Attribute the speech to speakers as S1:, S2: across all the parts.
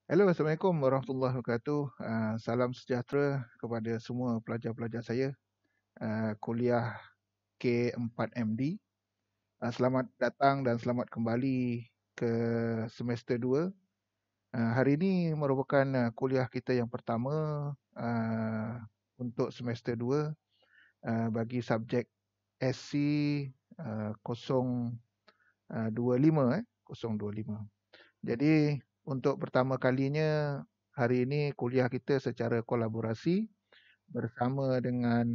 S1: Hello, Assalamualaikum warahmatullahi wabarakatuh. Salam sejahtera kepada semua pelajar-pelajar saya kuliah K4MD. Selamat datang dan selamat kembali ke semester 2. Hari ini merupakan kuliah kita yang pertama untuk semester 2 bagi subjek SC 025. Jadi untuk pertama kalinya hari ini kuliah kita secara kolaborasi bersama dengan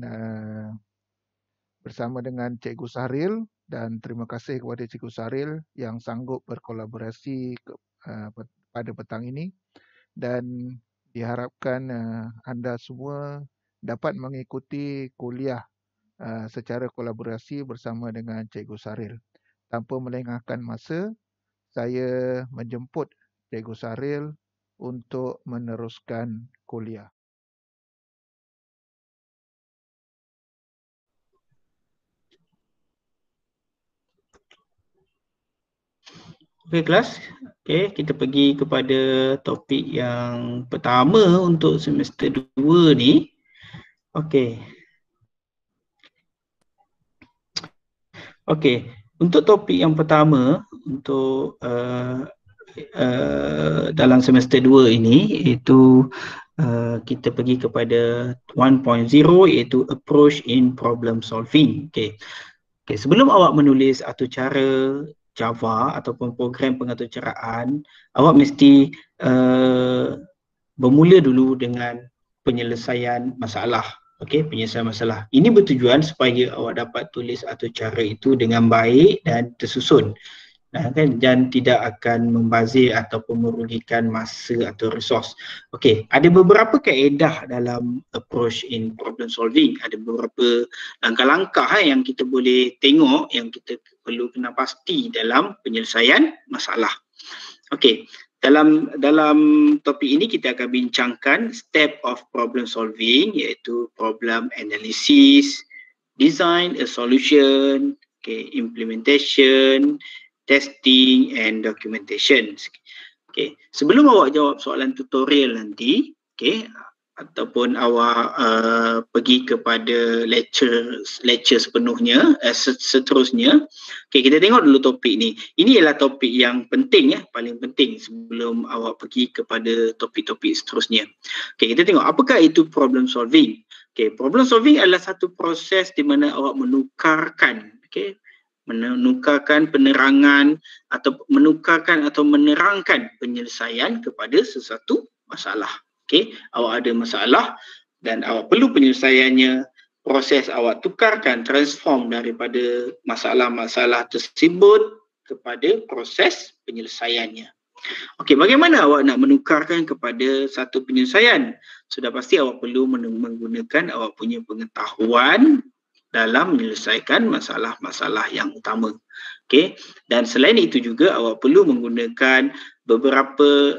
S1: Cikgu Sahril, dan terima kasih kepada Cikgu Sahril yang sanggup berkolaborasi pada petang ini, dan diharapkan anda semua dapat mengikuti kuliah secara kolaborasi bersama dengan Cikgu Sahril. Tanpa melengahkan masa, saya menjemput Cikgu Sahril untuk meneruskan kuliah.
S2: Okey kelas. Okey, kita pergi kepada topik yang pertama untuk semester 2 ni. Okey. Okey, untuk topik yang pertama untuk dalam semester 2 ini iaitu kita pergi kepada 1.0 iaitu approach in problem solving. Okey. Okey, sebelum awak menulis atau cara Java ataupun program pengaturcaraan, awak mesti bermula dulu dengan penyelesaian masalah. Okey, penyelesaian masalah. Ini bertujuan supaya awak dapat tulis aturcara itu dengan baik dan tersusun. Kan, dan tidak akan membazir ataupun merugikan masa atau resource. Okey, ada beberapa kaedah dalam approach in problem solving. Ada beberapa langkah-langkah yang kita boleh tengok yang kita perlu kena pasti dalam penyelesaian masalah. Okey, dalam topik ini kita akan bincangkan step of problem solving, iaitu problem analysis, design a solution, implementation, testing and documentation. Okay. Sebelum awak jawab soalan tutorial nanti, ataupun awak pergi kepada lecture sepenuhnya, seterusnya, kita tengok dulu topik ni. Ini ialah topik yang penting, paling penting sebelum awak pergi kepada topik-topik seterusnya. Kita tengok apakah itu problem solving. Problem solving adalah satu proses di mana awak menukarkan penerangan atau menukarkan atau menerangkan penyelesaian kepada sesuatu masalah. Awak ada masalah dan awak perlu penyelesaiannya. Proses awak tukarkan, transform daripada masalah-masalah tersebut kepada proses penyelesaiannya. Bagaimana awak nak menukarkan kepada satu penyelesaian? Sudah pasti awak perlu menggunakan awak punya pengetahuan dalam menyelesaikan masalah-masalah yang utama. Dan selain itu juga awak perlu menggunakan beberapa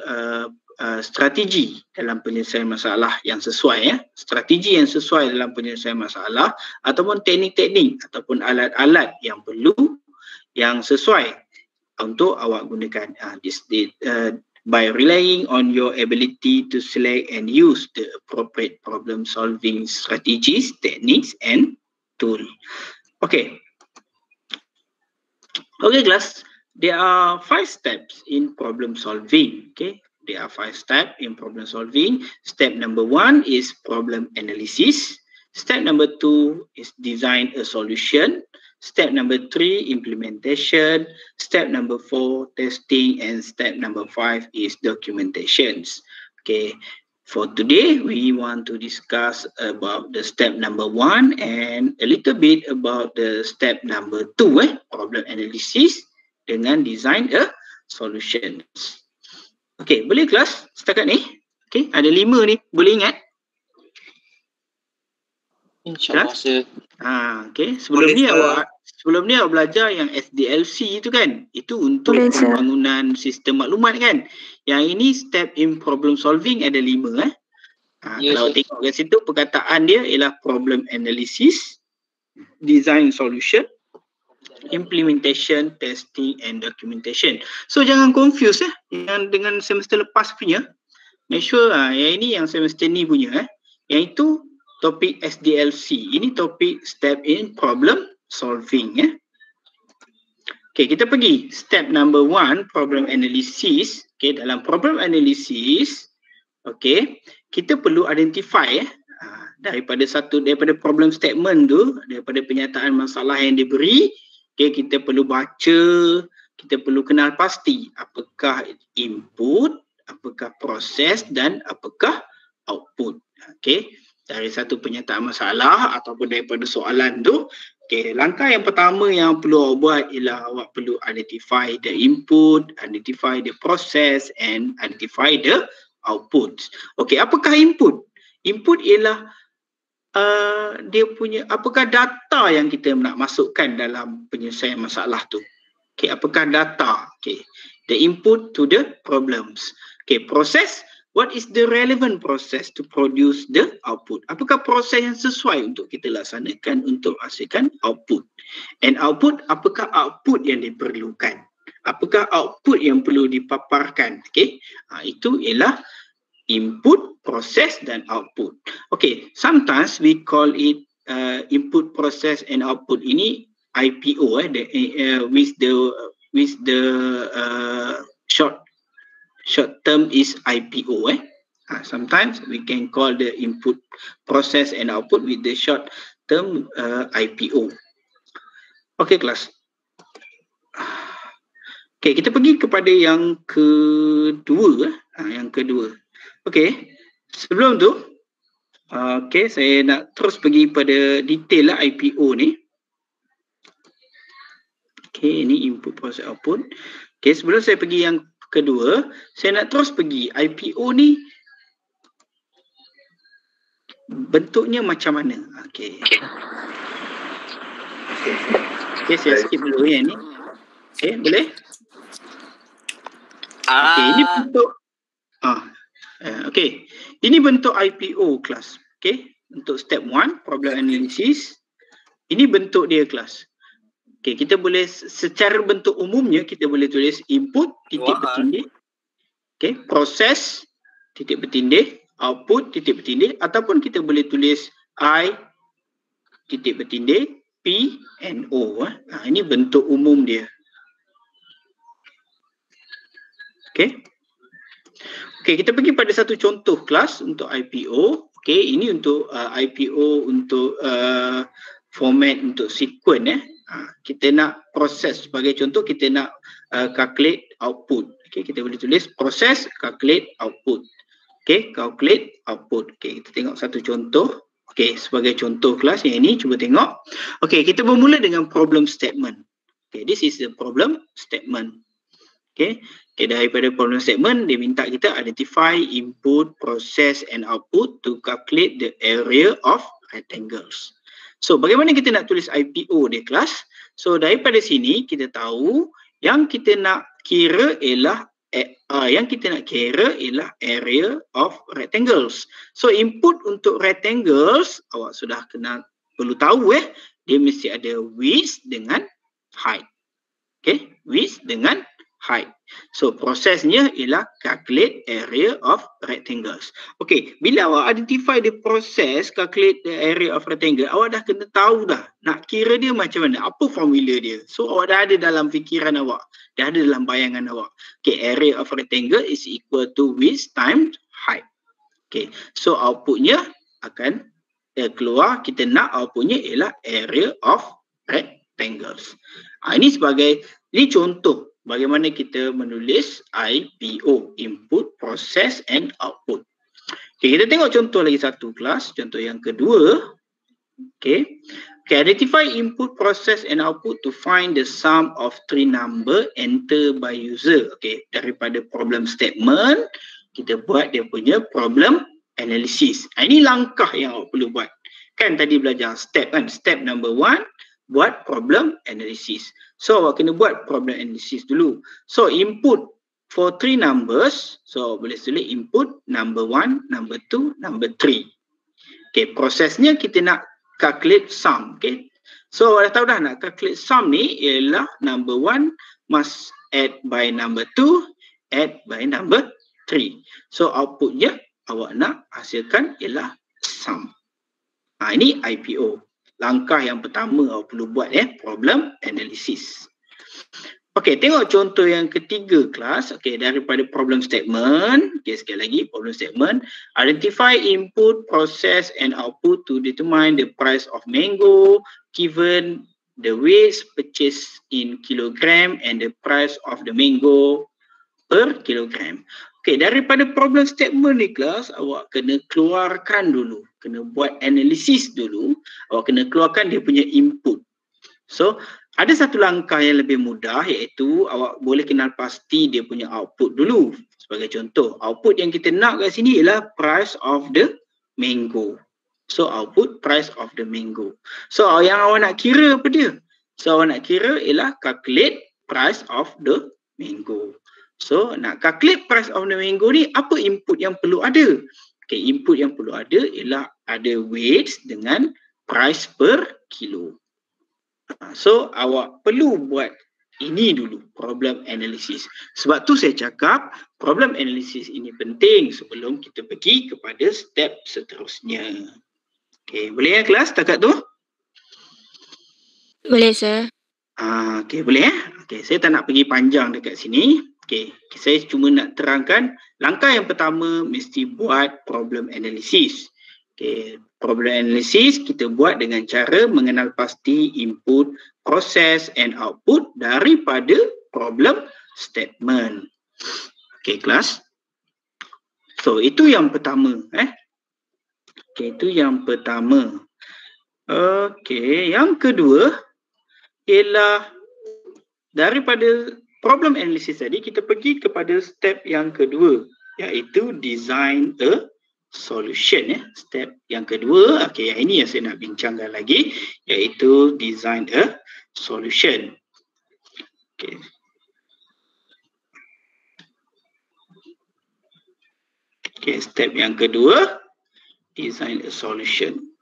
S2: strategi dalam penyelesaian masalah yang sesuai. Strategi yang sesuai dalam penyelesaian masalah ataupun teknik-teknik ataupun alat-alat yang perlu, yang sesuai untuk awak gunakan. By relying on your ability to select and use the appropriate problem solving strategies, techniques and tool. Okay, class. There are 5 steps in problem solving. There are 5 steps in problem solving. Step number 1 is problem analysis. Step number 2 is design a solution. Step number 3, implementation. Step number 4, testing. And step number 5 is documentations. For today, we want to discuss about the step number 1 and a little bit about the step number 2, problem analysis dengan design a solutions. Boleh kelas setakat ni? Ada 5 ni, boleh ingat?
S3: InsyaAllah, sir.
S2: Sebelum ni awak belajar yang SDLC tu kan? Itu untuk pembangunan sistem maklumat kan? Yang ini step in problem solving ada 5 kalau tengok kat situ perkataan dia ialah problem analysis, design solution, implementation, testing and documentation. So jangan confuse dengan semester lepas punya. Make sure yang ini yang semester ni punya Yang itu topik SDLC. Ini topik step in problem solving Okay, kita pergi step number 1, problem analysis. Okay, dalam problem analysis, okay, kita perlu identify daripada problem statement tu, daripada penyataan masalah yang diberi, okay, kita perlu baca, kita perlu kenal pasti apakah input, apakah proses dan apakah output. Okay, dari satu penyataan masalah ataupun daripada soalan tu, okay, langkah yang pertama yang perlu awak buat ialah awak perlu identify the input, identify the process and identify the output. Okay, apakah input? Input ialah dia punya apakah data yang kita nak masukkan dalam penyelesaian masalah tu. Okay, apakah data? Okay, the input to the problems. Okay, process. What is the relevant process to produce the output? Apakah proses yang sesuai untuk kita laksanakan untuk hasilkan output? And output, apakah output yang diperlukan? Apakah output yang perlu dipaparkan? Okay, itu ialah input, proses dan output. Okay, sometimes we call it input, process and output. Ini IPO with the short term is IPO. Sometimes we can call the input, process and output with the short term IPO. Okay, kelas. Okay, kita pergi kepada yang kedua. Yang kedua. Okay, sebelum tu, okay, saya nak terus pergi pada detail IPO ni. Okay, ini input, process, output. Okay, sebelum saya pergi yang kedua, saya nak terus pergi IPO ni bentuknya macam mana. Okay. Okay, saya skip dulu yang ni. Okay, boleh? Okay, ini bentuk okay, ini bentuk IPO kelas. Okay, untuk step 1 problem analysis. Ini bentuk dia kelas. Okay, kita boleh secara bentuk umumnya kita boleh tulis input titik bertindih. Okay, proses titik bertindih, output titik bertindih, ataupun kita boleh tulis I titik bertindih, P and O. Ini bentuk umum dia. Okay. Okay, kita pergi pada satu contoh kelas untuk IPO. Okay, ini untuk IPO untuk format untuk sequence. Kita nak proses, sebagai contoh kita nak calculate output. Okay, kita boleh tulis proses calculate output. Okay, calculate output. Okay, kita tengok satu contoh. Okay, sebagai contoh kelas yang ini, cuba tengok. Okay, kita bermula dengan problem statement. Okay, this is the problem statement. Okay, daripada problem statement, dia minta kita identify input, process and output to calculate the area of rectangles. So, bagaimana kita nak tulis IPO dia kelas? So, daripada sini kita tahu yang kita nak kira ialah area of rectangles. So, input untuk rectangles, awak sudah perlu tahu dia mesti ada width dengan height. Okay, width dengan height. So, prosesnya ialah calculate area of rectangles. Okay, bila awak identify the process calculate the area of rectangle, awak dah kena tahu dah nak kira dia macam mana, apa formula dia. So, awak dah ada dalam fikiran awak, dah ada dalam bayangan awak. Okay, area of rectangle is equal to width times height. Okay, so outputnya akan keluar, kita nak outputnya ialah area of rectangles. Ini contoh bagaimana kita menulis IPO, input, process and output. Okay, kita tengok contoh lagi satu kelas, contoh yang kedua. Okay, identify input, process and output to find the sum of three number entered by user. Okay, daripada problem statement, kita buat dia punya problem analysis. Ini langkah yang awak perlu buat. Kan tadi belajar step kan, step number 1, buat problem analysis. So, awak kena buat problem analysis dulu. So, input for 3 numbers. So, boleh tulis input number 1, number 2, number 3. Okay, prosesnya kita nak calculate sum. Okay. So, awak dah tahu dah nak calculate sum ni ialah number 1 must add by number 2, add by number 3. So outputnya awak nak hasilkan ialah sum. Ini IPO. Langkah yang pertama awak perlu buat problem analysis. Okey, tengok contoh yang ketiga kelas. Okey, daripada problem statement. Okey, sekali lagi problem statement. Identify input, process and output to determine the price of mango given the weights purchased in kilogram and the price of the mango per kilogram. Okey, daripada problem statement ni kelas, awak kena keluarkan dulu. Kena buat analisis dulu. Awak kena keluarkan dia punya input. So, ada satu langkah yang lebih mudah iaitu awak boleh kenal pasti dia punya output dulu. Sebagai contoh, output yang kita nak kat sini ialah price of the mango. So, output price of the mango. So, yang awak nak kira apa dia? So, awak nak kira ialah calculate price of the mango. So, nak calculate price of the mango ni, apa input yang perlu ada? Okay, input yang perlu ada ialah ada weights dengan price per kilo. So, awak perlu buat ini dulu, problem analysis. Sebab tu saya cakap, problem analysis ini penting sebelum kita pergi kepada step seterusnya. Okey, boleh ya kelas setakat tu?
S4: Boleh, sir.
S2: Okey, boleh ya? Okey, saya tak nak pergi panjang dekat sini. Okey, saya cuma nak terangkan langkah yang pertama mesti buat problem analysis. Okey, problem analysis kita buat dengan cara mengenal pasti input, proses and output daripada problem statement. Okey, kelas. So, itu yang pertama. Okey, itu yang pertama. Okey, yang kedua ialah daripada problem analysis tadi kita pergi kepada step yang kedua iaitu design a solution Step yang kedua, okey, yang ini yang saya nak bincangkan lagi iaitu design a solution. Okey. Okey, step yang kedua design a solution.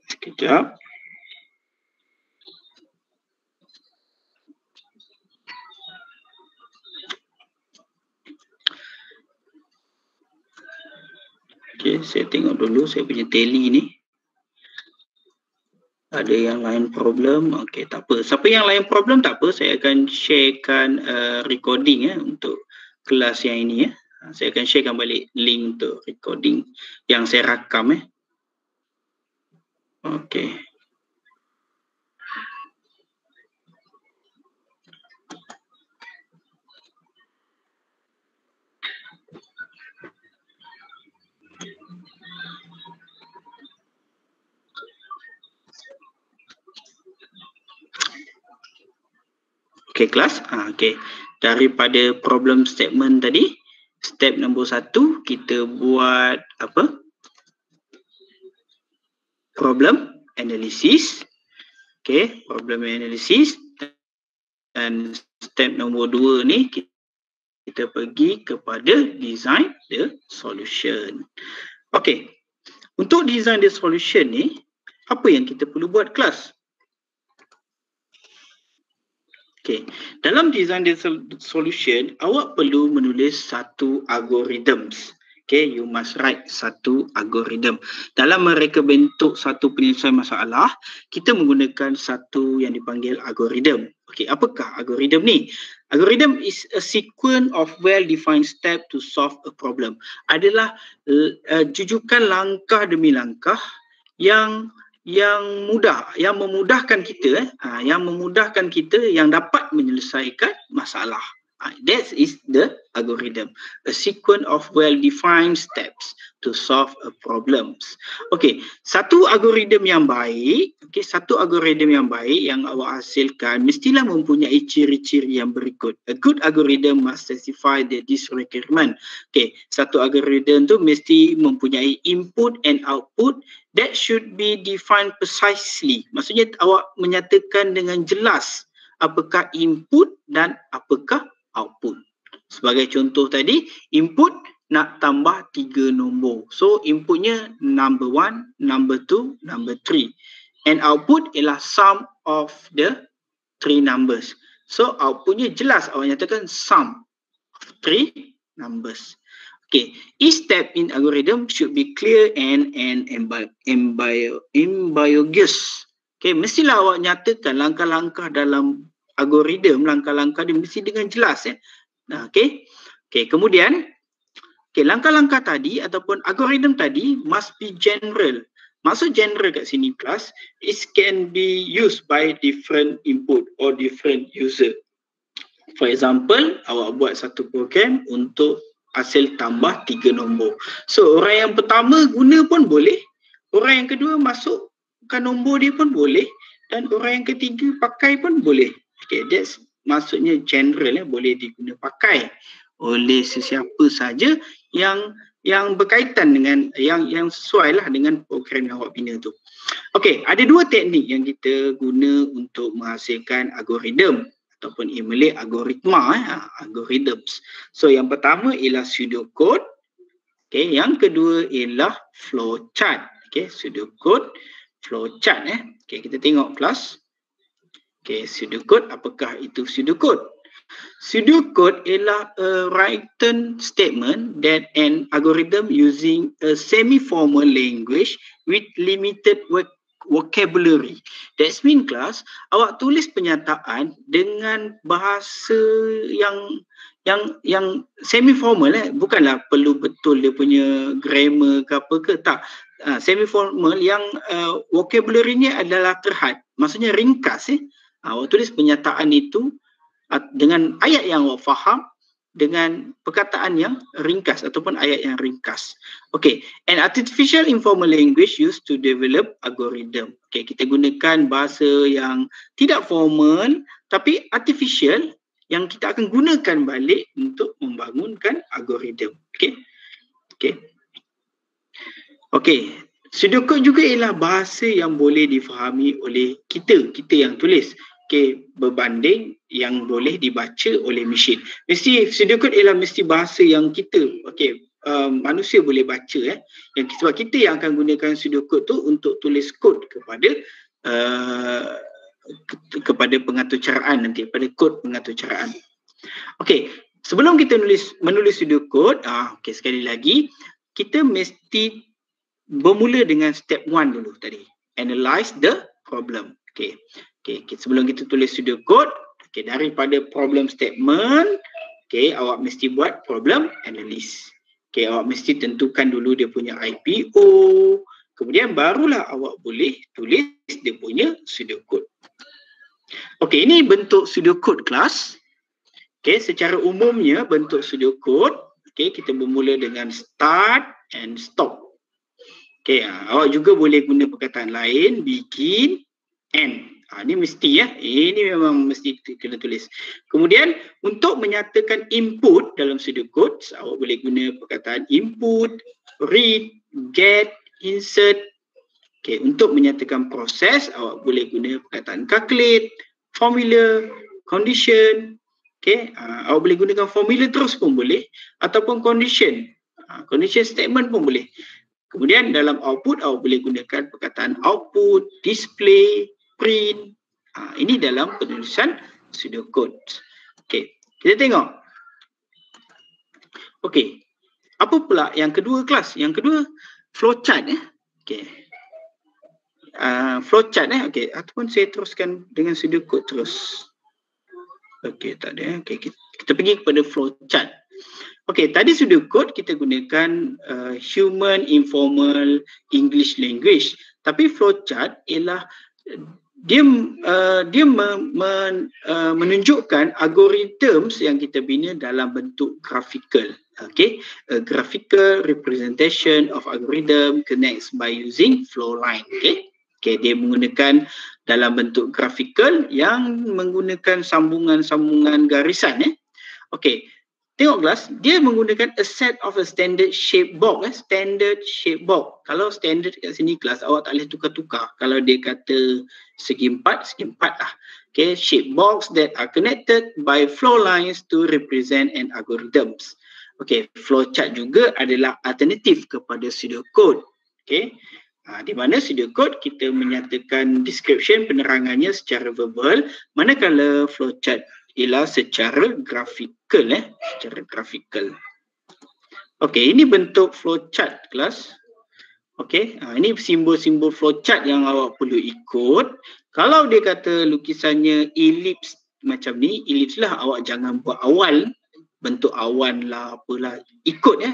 S2: Sekejap. Okay, saya tengok dulu saya punya tally ni. Ada yang lain problem? Okey, tak apa. Siapa yang lain problem tak apa, saya akan sharekan recording untuk kelas yang ini Saya akan sharekan balik link untuk recording yang saya rakam Okey. Okey kelas, okey. Daripada problem statement tadi, step nombor 1 kita buat apa? Problem analysis. Okey, problem analysis. Dan step nombor 2 ni kita pergi kepada design the solution. Okey. Untuk design the solution ni, apa yang kita perlu buat kelas? Okay. Dalam design the solution, awak perlu menulis satu algorithms. Okay, you must write satu algorithm. Dalam mereka bentuk satu penyelesaian masalah, kita menggunakan satu yang dipanggil algorithm. Okay, apakah algorithm ni? Algorithm is a sequence of well-defined steps to solve a problem. Adalah jujukan langkah demi langkah yang mudah, yang memudahkan kita yang dapat menyelesaikan masalah. That is the algorithm, a sequence of well-defined steps to solve a problems. Okay, satu algorithm yang baik, yang awak hasilkan mestilah mempunyai ciri-ciri yang berikut. A good algorithm must specify this requirement. Okay, satu algorithm tu mesti mempunyai input and output that should be defined precisely. Maksudnya awak menyatakan dengan jelas apakah input dan apakah output. Sebagai contoh tadi, input nak tambah 3 nombor. So inputnya number 1, number 2, number 3. And output ialah sum of the 3 numbers. So outputnya jelas awak nyatakan sum. three numbers. Okay, each step in algorithm should be clear and ambiguous. Okay, mestilah awak nyatakan langkah-langkah dalam algorithm, langkah-langkah dia mesti dengan jelas ya. Nah, okay, kemudian langkah-langkah tadi ataupun algorithm tadi must be general. Maksud general kat sini kelas, it can be used by different input or different user. For example, awak buat satu program untuk hasil tambah 3 nombor. So orang yang pertama guna pun boleh, orang yang kedua masukkan nombor dia pun boleh, dan orang yang ketiga pakai pun boleh. Okay, that's maksudnya general ya, boleh diguna pakai oleh sesiapa saja yang berkaitan dengan yang sesuai lah dengan program yang awak bina tu. Okey, ada dua teknik yang kita guna untuk menghasilkan algoritma ataupun emulate algoritma algorithms. So yang pertama ialah pseudocode. Okey, yang kedua ialah flowchart. Okey, pseudocode, flowchart Okey, kita tengok kelas. Okey, pseudocode, apakah itu pseudocode? Pseudocode ialah a written statement that an algorithm using a semi-formal language with limited vocabulary. That means class, awak tulis penyataan dengan bahasa yang semi-formal bukanlah perlu betul dia punya grammar ke apa ke, tak. Semi-formal yang vocabulary-nya adalah terhad, maksudnya ringkas awak tulis penyataan itu dengan ayat yang awak faham, dengan perkataan yang ringkas ataupun ayat yang ringkas. Okay, an artificial informal language used to develop algorithm. Okay, kita gunakan bahasa yang tidak formal tapi artificial yang kita akan gunakan balik untuk membangunkan algorithm. Okay, pseudocode juga ialah bahasa yang boleh difahami oleh kita yang tulis. Okay, berbanding yang boleh dibaca oleh mesin. Mesti pseudocode ialah mesti bahasa yang kita, manusia boleh baca sebab kita yang akan gunakan pseudocode tu untuk tulis kod kepada pengaturcaraan nanti, pada kod pengaturcaraan. Okey, sebelum kita menulis pseudocode, sekali lagi kita mesti bermula dengan step 1 dulu tadi. Analyze the problem. Okay, sebelum kita tulis pseudocode, daripada problem statement, awak mesti buat problem analysis. Awak mesti tentukan dulu dia punya IPO, kemudian barulah awak boleh tulis dia punya pseudocode. Ini bentuk pseudocode kelas. Secara umumnya bentuk pseudocode, kita bermula dengan start and stop. Awak juga boleh guna perkataan lain, begin, end. Ini mesti ini memang mesti kena tulis. Kemudian untuk menyatakan input dalam pseudocode, awak boleh guna perkataan input, read, get, insert. Untuk menyatakan proses, awak boleh guna perkataan calculate, formula, condition. Awak boleh gunakan formula terus pun boleh, ataupun condition. Condition statement pun boleh. Kemudian dalam output, awak boleh gunakan perkataan output, display, print. Ini dalam penulisan pseudocode. Kita tengok. Apa pula yang kedua kelas? Yang kedua flowchart flowchart ataupun saya teruskan dengan pseudocode terus. Tak ada. Kita pergi kepada flowchart. Tadi pseudocode kita gunakan human informal English language, tapi flowchart ialah dia menunjukkan algorithms yang kita bina dalam bentuk graphical. A graphical representation of algorithm connects by using flow line. Dia menggunakan dalam bentuk graphical yang menggunakan sambungan-sambungan garisan. Tengok kelas, dia menggunakan a set of a standard shape box. Standard shape box. Kalau standard kat sini kelas, awak tak boleh tukar-tukar. Kalau dia kata segi empat lah. Shape box that are connected by flow lines to represent an algorithms. Flowchart juga adalah alternatif kepada pseudocode. Di mana pseudocode kita menyatakan description penerangannya secara verbal, manakala flowchart ialah secara grafik. grafikal secara grafikal. Okey, ini bentuk flowchart kelas. Okey, ini simbol-simbol flowchart yang awak perlu ikut. Kalau dia kata lukisannya elips macam ni, elips lah, awak jangan buat awal, bentuk awan lah, apalah, ikut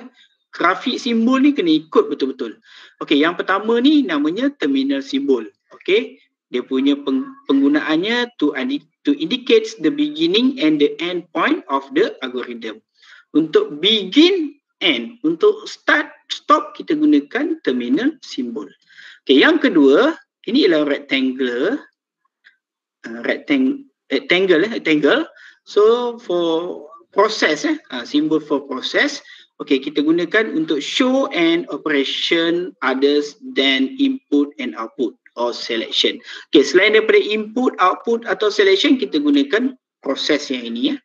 S2: grafik simbol ni kena ikut betul-betul. Okey, yang pertama ni namanya terminal simbol. Okey, dia punya penggunaannya to indicate the beginning and the end point of the algorithm. Untuk begin, end, untuk start, stop, kita gunakan terminal simbol. Okey, yang kedua, ini ialah rectangle. Rectangle. So for process, simbol for process. Okey, kita gunakan untuk show an operation others than input and output or selection. Okey, selain daripada input, output atau selection, kita gunakan proses yang ini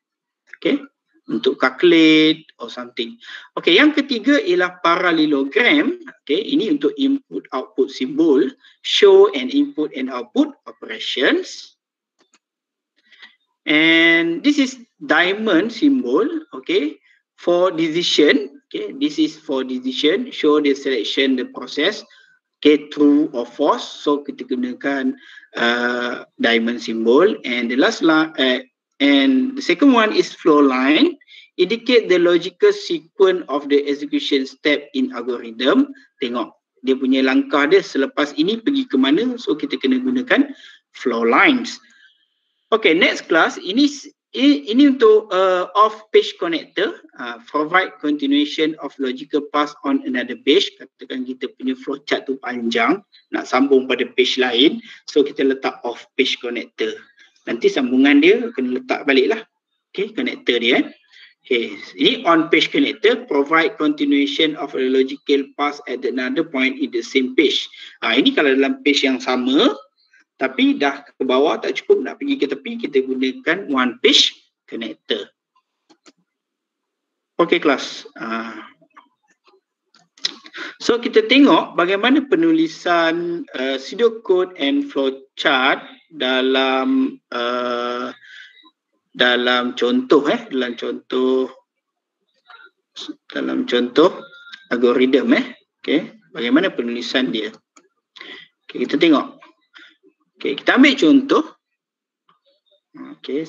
S2: Okey, untuk calculate or something. Okey, yang ketiga ialah parallelogram. Okey, ini untuk input output simbol, show and input and output operations. And this is diamond symbol, okay, for decision. Okay, this is for decision, show the selection, the process, okay, true or false. So kita gunakan diamond symbol. And the last line, and the second one is flow line, indicate the logical sequence of the execution step in algorithm. Tengok dia punya langkah dia selepas ini pergi ke mana, so kita kena gunakan flow lines. Okay, next class, ini untuk off page connector, provide continuation of logical path on another page. Katakan kita punya flowchart tu panjang, nak sambung pada page lain, so kita letak off page connector. Nanti sambungan dia kena letak balik lah. Okay, connector dia. Okay, ini on page connector, provide continuation of a logical path at another point in the same page. Ini kalau dalam page yang sama, tapi dah ke bawah tak cukup nak pergi ke tepi, kita gunakan one page connector. Okey kelas. So kita tengok bagaimana penulisan pseudocode and flowchart dalam contoh dalam contoh algoritma okey, bagaimana penulisan dia. Okey, kita tengok. Okey, kita ambil contoh. Okey,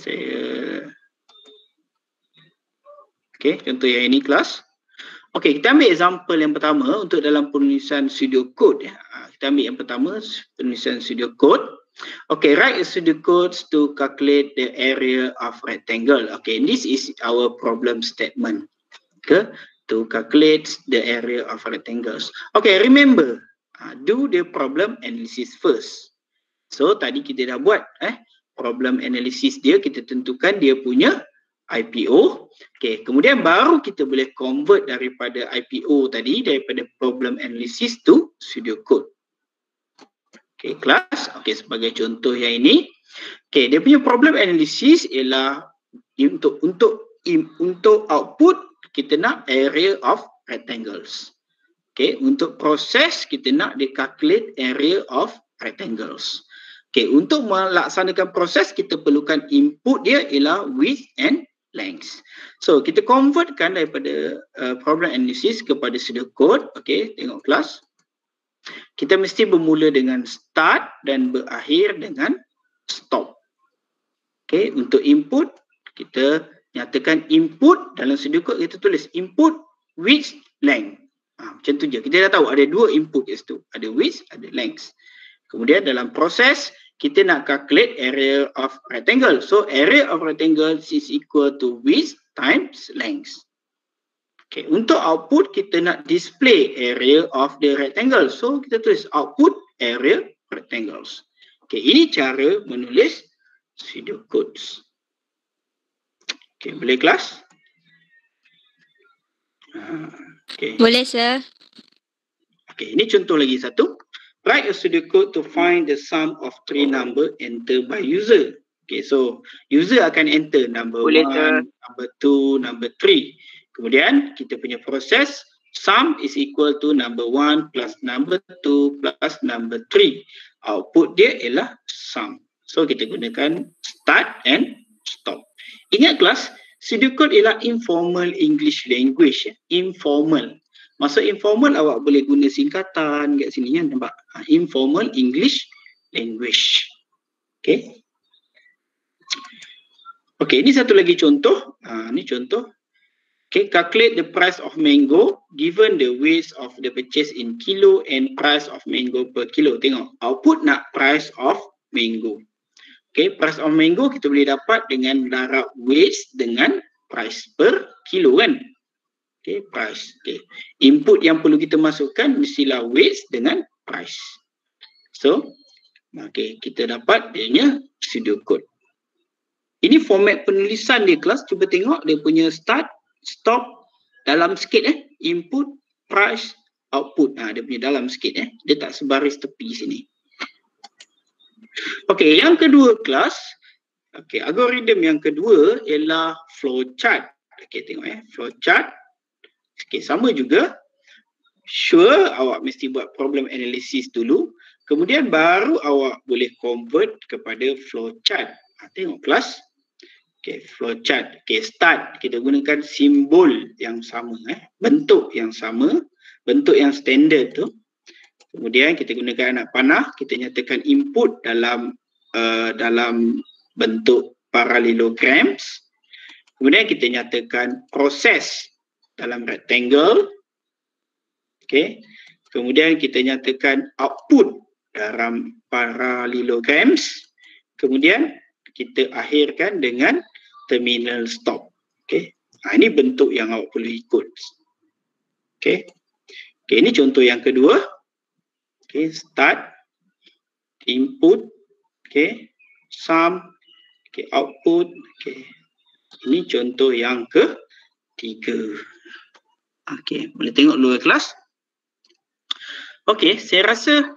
S2: contoh yang ini kelas. Okey, kita ambil example yang pertama untuk dalam penulisan pseudocode. Kita ambil yang pertama, penulisan pseudocode. Okey, write a pseudocode to calculate the area of rectangle. Okey, this is our problem statement. Okay, to calculate the area of rectangles. Okay, remember, do the problem analysis first. So tadi kita dah buat problem analysis dia, kita tentukan dia punya IPO. Okay, kemudian baru kita boleh convert daripada IPO tadi, daripada problem analysis to pseudocode. Okay, kelas. Okay, sebagai contoh yang ini. Okay, dia punya problem analysis ialah untuk output kita nak area of rectangles. Okay, untuk proses kita nak dia calculate area of rectangles. Okay, untuk melaksanakan proses kita perlukan input dia ialah width and length. So kita convertkan daripada problem analysis kepada pseudocode. Okay, tengok kelas. Kita mesti bermula dengan start dan berakhir dengan stop. Okay, untuk input kita nyatakan input dalam pseudocode, kita tulis input width length. Macam tu je. Kita dah tahu ada dua input kat situ, ada width, ada length. Kemudian dalam proses kita nak calculate area of rectangle. So area of rectangle is equal to width times length. Okay, untuk output kita nak display area of the rectangle. So kita tulis output area rectangles. Okay, ini cara menulis pseudocodes. Okay, boleh kelas? Okay.
S4: Boleh sir.
S2: Okay, ini contoh lagi satu. Write a pseudocode to find the sum of three number entered by user. Okay, so user akan enter number 1, number 2, number 3. Kemudian kita punya proses sum is equal to number 1 plus number 2 plus number 3. Output dia ialah sum. So kita gunakan start and stop. Ingat kelas, Pseudocode ialah informal English language. Informal. Maksud informal awak boleh guna singkatan kat sini kan, nampak? Informal English language. Okay. Okay, ini satu lagi contoh. Ini contoh. Okay, calculate the price of mango given the weight of the purchase in kilo and price of mango per kilo. Tengok, output nak price of mango. Okay, price of mango kita boleh dapat dengan darab weight dengan price per kilo kan. Okay, price. Okay. Input yang perlu kita masukkan mestilah weight dengan price. So, okay, kita dapat dia pseudocode. Ini format penulisan dia kelas. Cuba tengok dia punya start, stop, dalam sikit input, price, output. Dia punya dalam sikit dia tak sebaris tepi sini. Okey, yang kedua kelas, okey, algoritma yang kedua ialah flowchart. Okey, tengok flowchart. Okey, sama juga. Sure, awak mesti buat problem analysis dulu. Kemudian baru awak boleh convert kepada flowchart. Tengok kelas. Okay, flowchart. Okay, start. Kita gunakan simbol yang sama. Bentuk yang sama. Bentuk yang standard tu. Kemudian kita gunakan anak panah. Kita nyatakan input dalam bentuk parallelograms. Kemudian kita nyatakan proses dalam rectangle. Okay. Kemudian kita nyatakan output dalam parallelograms. Kemudian kita akhirkan dengan terminal stop. Okay. Ini bentuk yang awak perlu ikut. Okay. Okay, ini contoh yang kedua. Okay, start, input, okay, sum, okay, output. Okay. Ini contoh yang ketiga. Okay, boleh tengok dulu kelas. Okay, saya rasa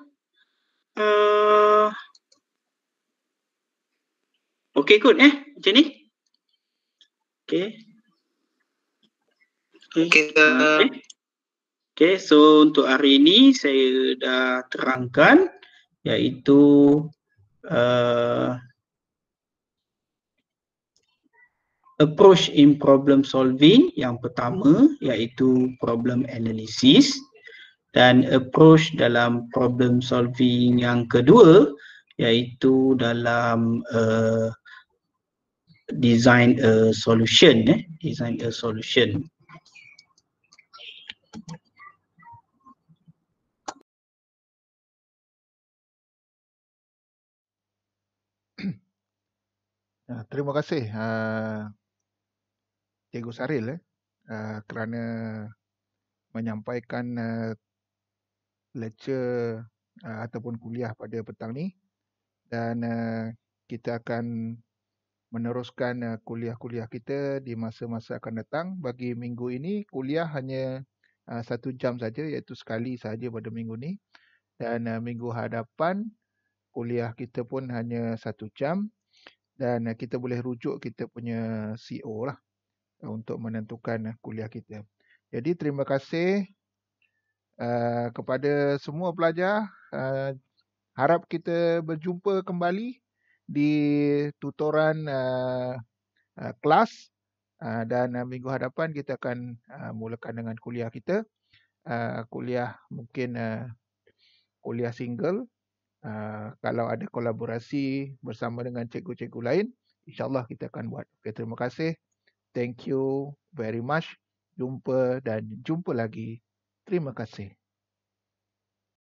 S2: okay kot macam ni. Okay. Okay, so untuk hari ini saya dah terangkan iaitu approach in problem solving. Yang pertama iaitu problem analysis, dan approach dalam problem solving yang kedua iaitu dalam design a solution. Design a solution.
S1: Terima kasih Cikgu Saril kerana menyampaikan lecture ataupun kuliah pada petang ni, dan kita akan meneruskan kuliah-kuliah kita di masa-masa akan datang. Bagi minggu ini kuliah hanya 1 jam saja, iaitu sekali saja pada minggu ni, dan minggu hadapan kuliah kita pun hanya 1 jam, dan kita boleh rujuk kita punya CO lah untuk menentukan kuliah kita. Jadi terima kasih kepada semua pelajar. Harap kita berjumpa kembali di tutoran kelas, dan minggu hadapan kita akan mulakan dengan kuliah kita. Kuliah mungkin kuliah single. Kalau ada kolaborasi bersama dengan cikgu-cikgu lain, insyaAllah kita akan buat. Okay, terima kasih. Thank you very much. Jumpa dan jumpa lagi. Terima kasih.